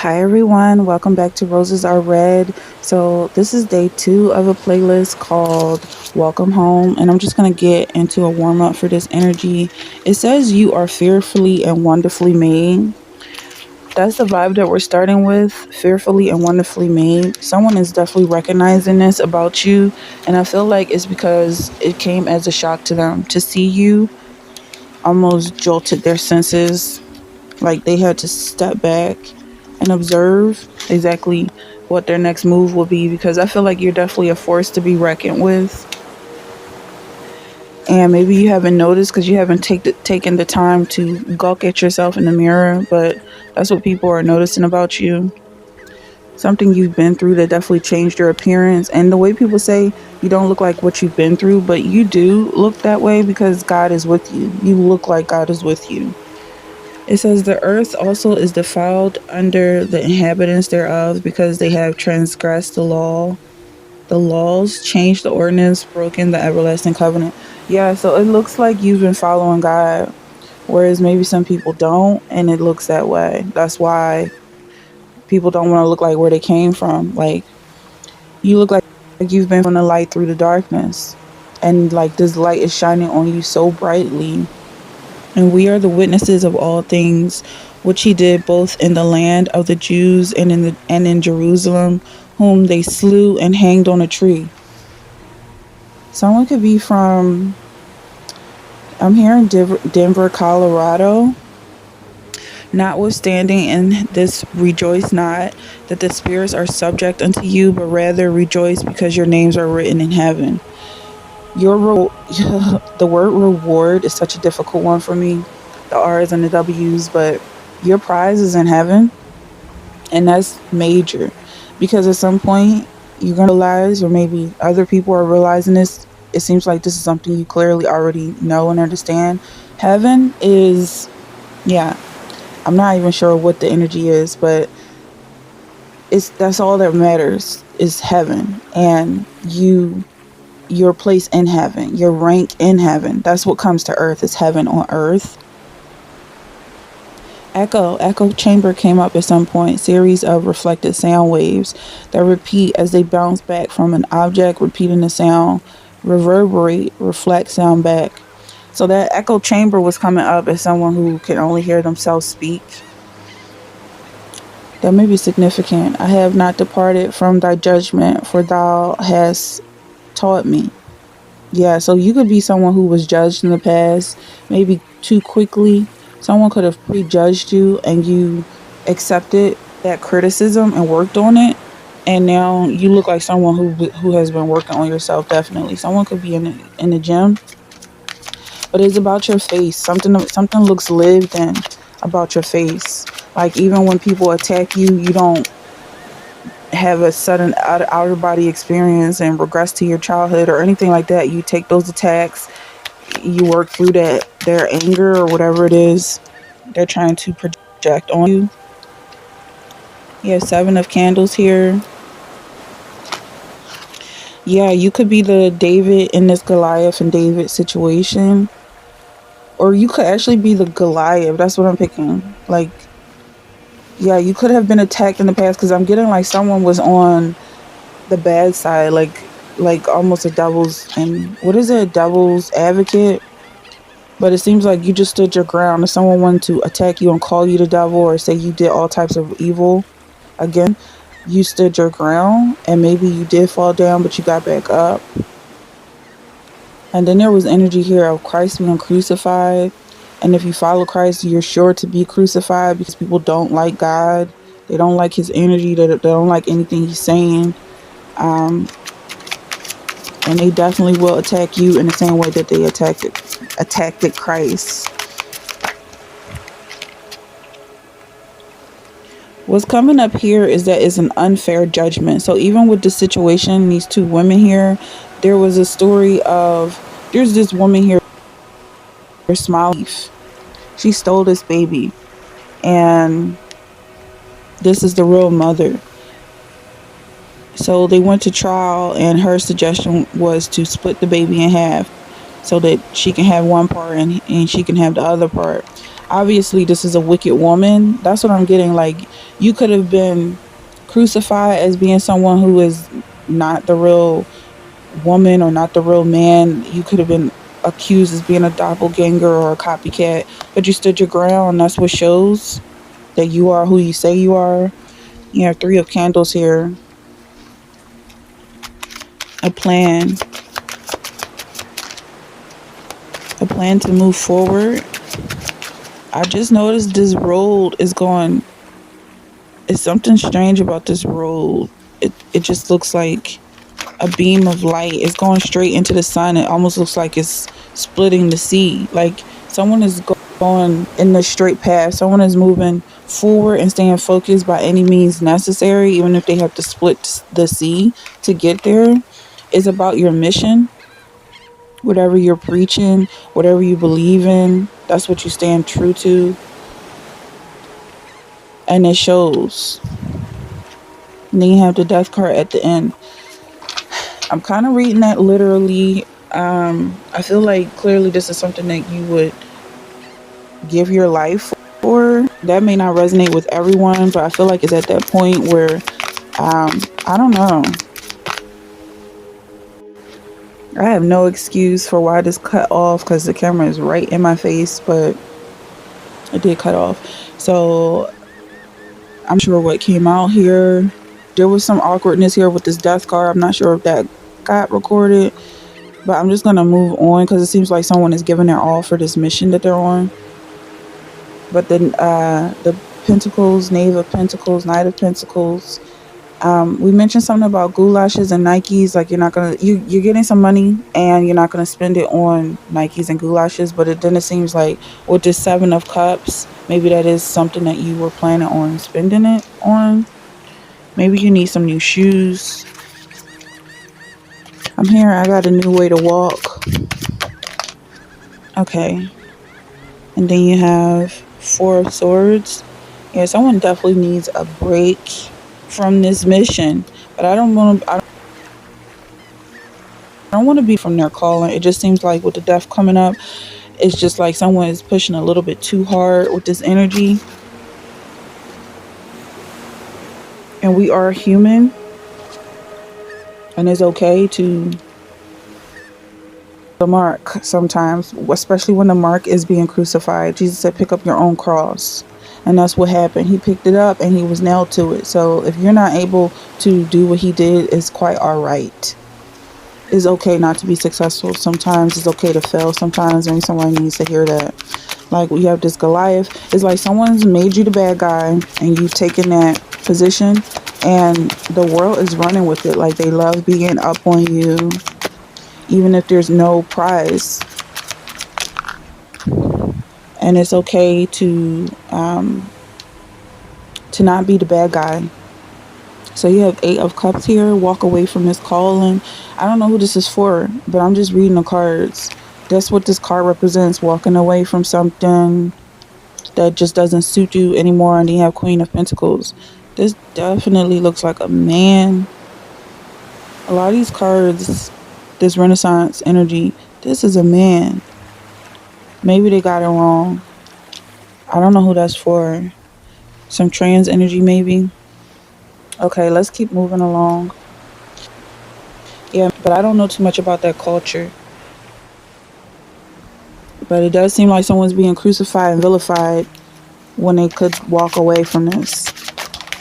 Hi everyone, welcome back to Roses Are Red. So, this is day 2 of a playlist called Welcome Home, and I'm just going to get into a warm up for this energy. It says you are fearfully and wonderfully made. That's the vibe that we're starting with, fearfully and wonderfully made. Someone is definitely recognizing this about you, and I feel like it's because it came as a shock to them. To see you almost jolted their senses, like they had to step back and observe exactly what their next move will be, because I feel like you're definitely a force to be reckoned with. And maybe you haven't noticed because you haven't taken the time to gawk at yourself in the mirror, but that's what people are noticing about you. Something you've been through that definitely changed your appearance. And the way people say you don't look like what you've been through, but you do look that way because God is with you. You look like God is with you. It says the earth also is defiled under the inhabitants thereof because they have transgressed the law. The laws changed the ordinance, broken the everlasting covenant. Yeah, so it looks like you've been following God, whereas maybe some people don't, and it looks that way. That's why people don't want to look like where they came from. Like, you look like you've been from the light through the darkness, and like this light is shining on you so brightly. And we are the witnesses of all things which he did both in the land of the Jews and in Jerusalem, whom they slew and hanged on a tree. Someone could be from, I'm here in Denver, Colorado. Notwithstanding in this, rejoice not that the spirits are subject unto you, but rather rejoice because your names are written in heaven. The word reward is such a difficult one for me, the R's and the W's, but your prize is in heaven, and that's major, because at some point you're going to realize, or maybe other people are realizing this, it seems like this is something you clearly already know and understand. Heaven is, yeah, I'm not even sure what the energy is, but that's all that matters is heaven, and your place in heaven, your rank in heaven. That's what comes to earth, is heaven on earth. Echo chamber came up at some point. Series of reflected sound waves that repeat as they bounce back from an object, repeating the sound, reverberate, reflect sound back. So that echo chamber was coming up as someone who can only hear themselves speak. That may be significant. I have not departed from thy judgment, for thou hast taught me. Yeah, so you could be someone who was judged in the past, maybe too quickly. Someone could have prejudged you and you accepted that criticism and worked on it. And now you look like someone who has been working on yourself, definitely. Someone could be in the gym, but it's about your face. Something looks lived in about your face. Like, even when people attack you, you don't have a sudden outer body experience and regress to your childhood or anything like that. You take those attacks, you work through their anger or whatever it is they're trying to project on you. You have 7 of candles here. Yeah, you could be the David in this Goliath and David situation, or you could actually be the Goliath. That's what I'm picking. Like, yeah, you could have been attacked in the past, because I'm getting like someone was on the bad side, like almost a devil's advocate. But it seems like you just stood your ground. If someone wanted to attack you and call you the devil, or say you did all types of evil, again, you stood your ground, and maybe you did fall down, but you got back up. And then there was energy here of Christ being crucified. And if you follow Christ, you're sure to be crucified, because people don't like God. They don't like his energy. They don't like anything he's saying. And they definitely will attack you in the same way that they attacked Christ. What's coming up here is that it's an unfair judgment. So even with the situation, these 2 women here, there was a story of, there's this woman here, her smile. She stole this baby, and this is the real mother. So they went to trial, and her suggestion was to split the baby in half so that she can have one part and she can have the other part. Obviously, this is a wicked woman. That's what I'm getting. Like, You could have been crucified as being someone who is not the real woman or not the real man. You could have been accused as being a doppelganger or a copycat, but you stood your ground. That's what shows that you are who you say you are. You have three of candles here. A plan. A plan to move forward. I just noticed this road is going. It's something strange about this road. It just looks like a beam of light. It's going straight into the sun. It almost looks like it's splitting the sea. Like someone is going in the straight path. Someone is moving forward and staying focused by any means necessary, even if they have to split the sea to get there. It's about your mission. Whatever you're preaching, whatever you believe in, that's what you stand true to. And it shows. And then you have the death card at the end. I'm kind of reading that literally. I feel like clearly this is something that you would give your life for. That may not resonate with everyone, but I feel like it's at that point where, I don't know. I have no excuse for why this cut off because the camera is right in my face, but it did cut off. So I'm sure what came out here. There was some awkwardness here with this death card. I'm not sure if that got recorded, but I'm just gonna move on because it seems like someone is giving their all for this mission that they're on. But then the Pentacles, Knave of Pentacles, Knight of Pentacles. We mentioned something about goulashes and Nikes. Like you're getting some money and you're not gonna spend it on Nikes and goulashes. But then it seems like with this Seven of Cups, maybe that is something that you were planning on spending it on. Maybe you need some new shoes. I'm here. I got a new way to walk. Okay. And then you have Four of Swords. Yeah, someone definitely needs a break from this mission. But I don't want to be from their calling. It just seems like with the death coming up, it's just like someone is pushing a little bit too hard with this energy. And we are human. And it's okay to the mark sometimes, especially when the mark is being crucified. Jesus said, pick up your own cross. And that's what happened. He picked it up and he was nailed to it. So if you're not able to do what he did, it's quite all right. It's okay not to be successful. Sometimes it's okay to fail. Sometimes maybe someone needs to hear that. Like we have this Goliath. It's like someone's made you the bad guy and you've taken that position and the world is running with it. Like they love being up on you, even if there's no prize. And it's okay to not be the bad guy. So you have Eight of Cups here. Walk away from this calling. I don't know who this is for, but I'm just reading the cards. That's what this card represents. Walking away from something that just doesn't suit you anymore. And then you have Queen of Pentacles. This definitely looks like a man. A lot of these cards, this Renaissance energy, this is a man. Maybe they got it wrong. I don't know who that's for. Some trans energy maybe. Okay, let's keep moving along. Yeah, but I don't know too much about that culture. But it does seem like someone's being crucified and vilified when they could walk away from this.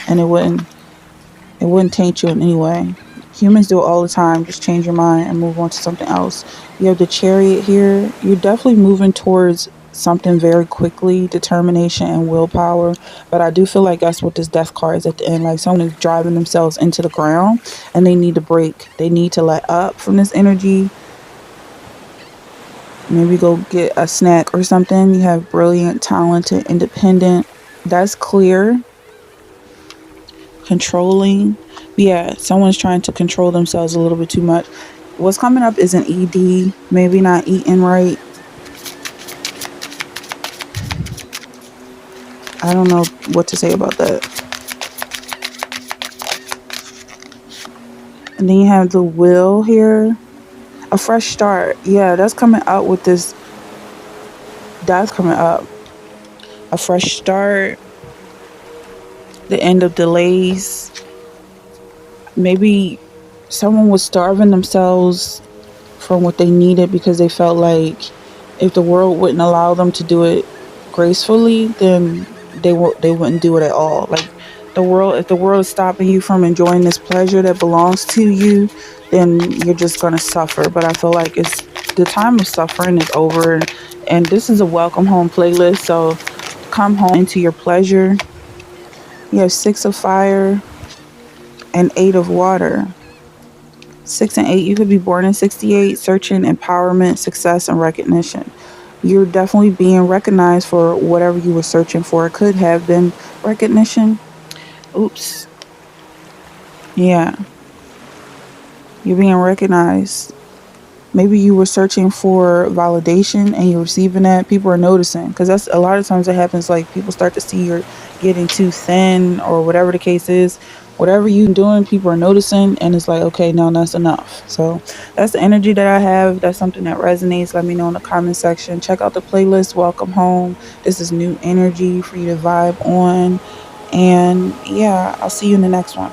And it wouldn't taint you in any way. Humans do it all the time. Just change your mind and move on to something else. You have the Chariot here. You're definitely moving towards something very quickly, determination and willpower. But I do feel like that's what this death card is at the end. Like someone is driving themselves into the ground and they need to break. They need to let up from this energy. Maybe go get a snack or something. You have brilliant, talented, independent. That's clear. Controlling. Yeah, someone's trying to control themselves a little bit too much. What's coming up is an ED. Maybe not eating right. I don't know what to say about that. And then you have the Will here. A fresh start. Yeah, that's coming out with this. That's coming up. A fresh start. the end of delays. Maybe someone was starving themselves from what they needed because they felt like if the world wouldn't allow them to do it gracefully, then they wouldn't do it at all. Like the world, if the world is stopping you from enjoying this pleasure that belongs to you, then you're just gonna suffer. But I feel like it's the time of suffering is over, and this is a welcome home playlist. So come home into your pleasure. You have six of fire and eight of water. 6 and 8, you could be born in 68, searching empowerment, success, and recognition. You're definitely being recognized for whatever you were searching for. It could have been recognition. Oops. Yeah, you're being recognized. Maybe you were searching for validation and you're receiving that. People are noticing because that's a lot of times it happens. Like people start to see you're getting too thin or whatever the case is. Whatever you're doing, people are noticing, and it's like, okay, no, that's enough. So that's the energy that I have. That's something that resonates. Let me know in the comment section. Check out the playlist. Welcome home. This is new energy for you to vibe on. And yeah, I'll see you in the next one.